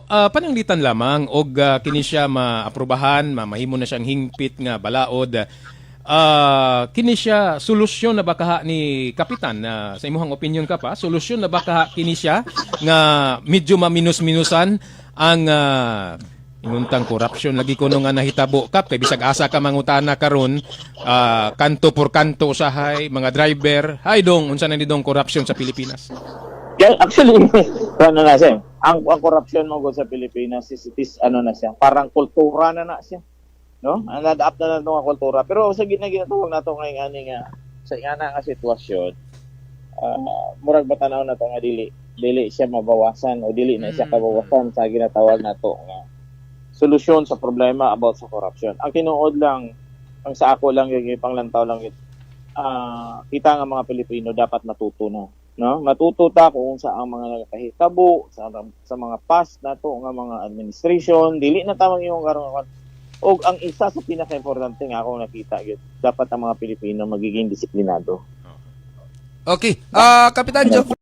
pananglitan lamang og kini siya maaprubahan, mahimo na siyang hingpit nga balaod. Kini siya solusyon na ba kaha ni Kapitan, sa imuhang opinion ka pa, solusyon na ba kaha kini siya nga medyo maminus-minusan ang inuntang korupsyon lagi kuno nga nahitabo kap kay bisag asa ka mangutana karon, kanto por kanto usahay mga driver, hay dong unsa na ni dong korupsyon sa Pilipinas? Yeah, actually, ano na siya, ang corruption mo sa Pilipinas is ano na siya, parang kultura na siya. No? Adapt na itong kultura. Pero sa ginatawag na ito ngayon ani nga, sa nga sitwasyon, murag ba tanaw na ito nga dili siya mabawasan o dili na siya kabawasan sa ginatawag na ito nga solusyon sa problema about sa corruption. Ang tinuod lang, ang sa ako lang yung panglantaw lang yun, kita nga mga Pilipino dapat matuto na. No? Matuto ta kung sa ang mga nagkahitabo, sa mga past na to nga mga administration, dili na tamang yung karon. O ang isa sa pinaka-importante nga akong nakita yun, dapat ang mga Pilipino magiging disiplinado. Okay. Kapitan Geoffrey